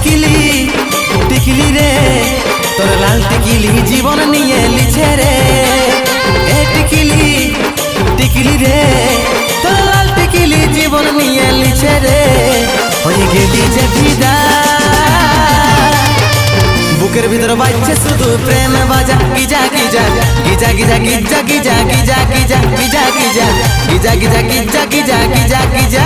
টিকিলি টিকিলি রে তোর লাল টিকিলি জীবন নিয়ে লিছে রে এ টিকিলি টিকিলি রে তোর লাল টিকিলি জীবন নিয়ে লিছে রে হয়ে গেলি যে ফিদা বুকের ভিতর বাজছে শুধু প্রেম বাজা Giza Giza Giza Giza Giza Giza Giza Giza Giza Giza Giza Giza Giza Giza Giza